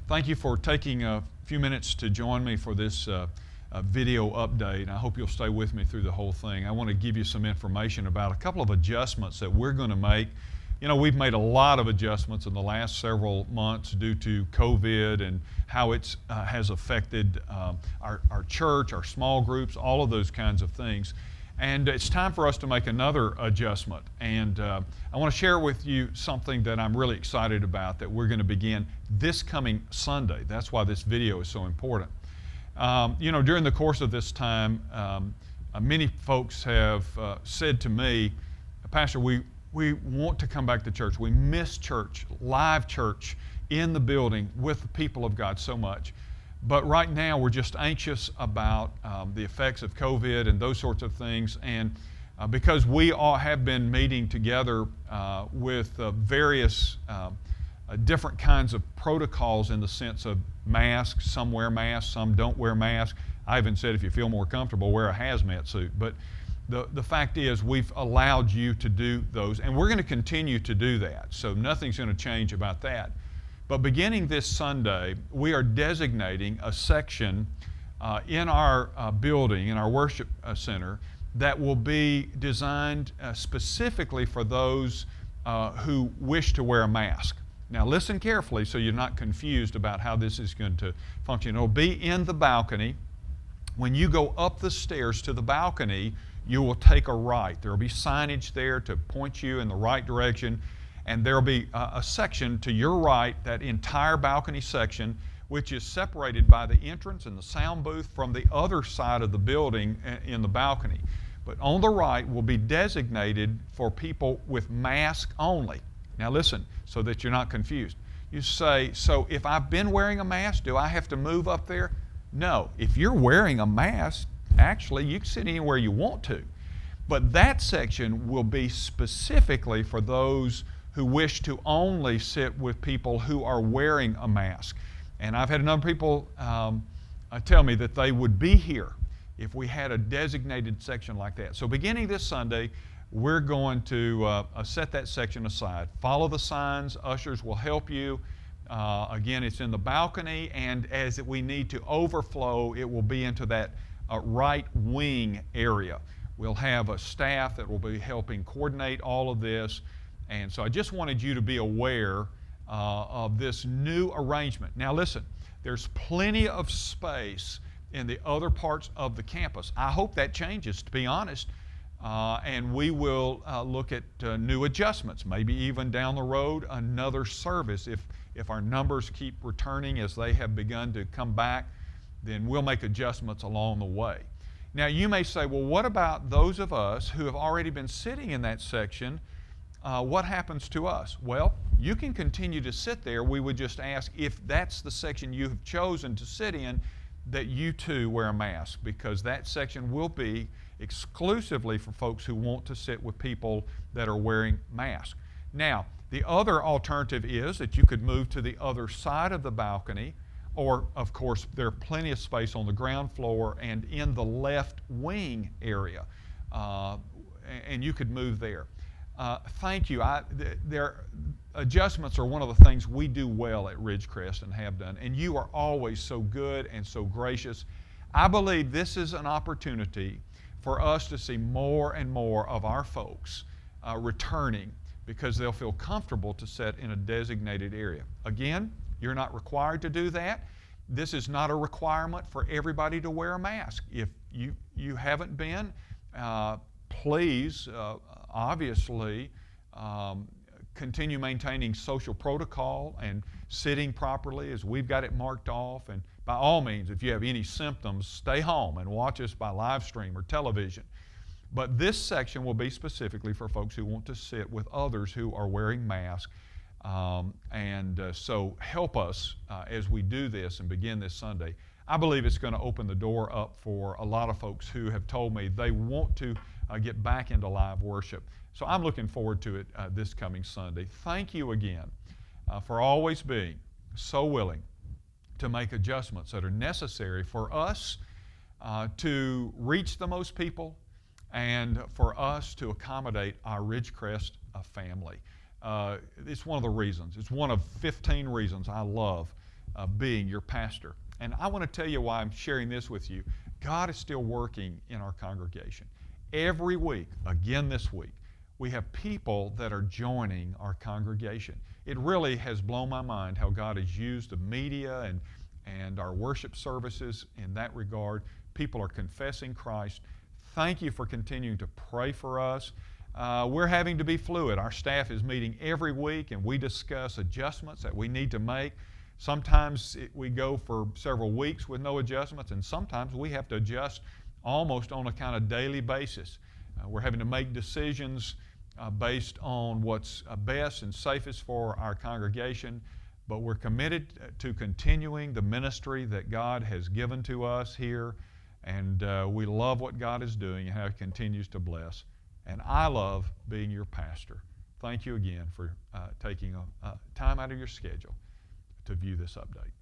Thank you for taking a few minutes to join me for this video update. I hope you'll stay with me through the whole thing. I want to give you some information about a couple of adjustments that we're going to make. You know, we've made a lot of adjustments in the last several months due to COVID and how it has affected our church, our small groups, all of those kinds of things. And it's time for us to make another adjustment. And I want to share with you something that I'm really excited about that we're going to begin this coming Sunday. That's why this video is so important. You know, during the course of this time, many folks have said to me, Pastor, we want to come back to church. We miss church, live church in the building with the people of God so much. But right now, we're just anxious about the effects of COVID and those sorts of things. And because we all have been meeting together with various different kinds of protocols in the sense of masks, some wear masks, some don't wear masks. I even said if you feel more comfortable, wear a hazmat suit. But the fact is we've allowed you to do those, and we're going to continue to do that. So nothing's going to change about that. But beginning this Sunday, we are designating a section in our building, in our worship center, that will be designed specifically for those who wish to wear a mask. Now listen carefully so you're not confused about how this is going to function. It'll be in the balcony. When you go up the stairs to the balcony, you will take a right. There will be signage there to point you in the right direction. And there will be a section to your right, that entire balcony section, which is separated by the entrance and the sound booth from the other side of the building in the balcony. But on the right will be designated for people with mask only. Now listen, so that you're not confused. You say, so if I've been wearing a mask, do I have to move up there? No. If you're wearing a mask, actually, you can sit anywhere you want to. But that section will be specifically for those who wish to only sit with people who are wearing a mask. And I've had a number of people tell me that they would be here if we had a designated section like that. So beginning this Sunday, we're going to set that section aside. Follow the signs. Ushers will help you. Again, it's in the balcony, and as we need to overflow, it will be into that right wing area. We'll have a staff that will be helping coordinate all of this. And so I just wanted you to be aware of this new arrangement. Now listen, there's plenty of space in the other parts of the campus. I hope that changes, to be honest, and we will look at new adjustments, maybe even down the road another service. If our numbers keep returning as they have begun to come back, then we'll make adjustments along the way. Now you may say, well, what about those of us who have already been sitting in that section? What happens to us? Well, you can continue to sit there. We would just ask, if that's the section you have chosen to sit in, that you too wear a mask, because that section will be exclusively for folks who want to sit with people that are wearing masks. Now, the other alternative is that you could move to the other side of the balcony, or of course there's plenty of space on the ground floor and in the left wing area, and you could move there. Thank you. Their adjustments are one of the things we do well at Ridgecrest and have done, and you are always so good and so gracious. I believe this is an opportunity for us to see more and more of our folks returning, because they'll feel comfortable to sit in a designated area. Again, you're not required to do that. This is not a requirement for everybody to wear a mask. If you haven't been, please, obviously, continue maintaining social protocol and sitting properly as we've got it marked off. And by all means, if you have any symptoms, stay home and watch us by live stream or television. But this section will be specifically for folks who want to sit with others who are wearing masks. So help us as we do this and begin this Sunday. I believe it's going to open the door up for a lot of folks who have told me they want to get back into live worship. So I'm looking forward to it this coming Sunday. Thank you again for always being so willing to make adjustments that are necessary for us to reach the most people and for us to accommodate our Ridgecrest family. It's one of the reasons. It's one of 15 reasons I love being your pastor. And I want to tell you why I'm sharing this with you. God is still working in our congregation. Every week, again this week, we have people that are joining our congregation. It really has blown my mind how God has used the media and our worship services in that regard. People are confessing Christ. Thank you for continuing to pray for us. We're having to be fluid. Our staff is meeting every week, and we discuss adjustments that we need to make. Sometimes we go for several weeks with no adjustments, and sometimes we have to adjust almost on a kind of daily basis. We're having to make decisions based on what's best and safest for our congregation, but we're committed to continuing the ministry that God has given to us here, and we love what God is doing and how He continues to bless. And I love being your pastor. Thank you again for taking time out of your schedule to view this update.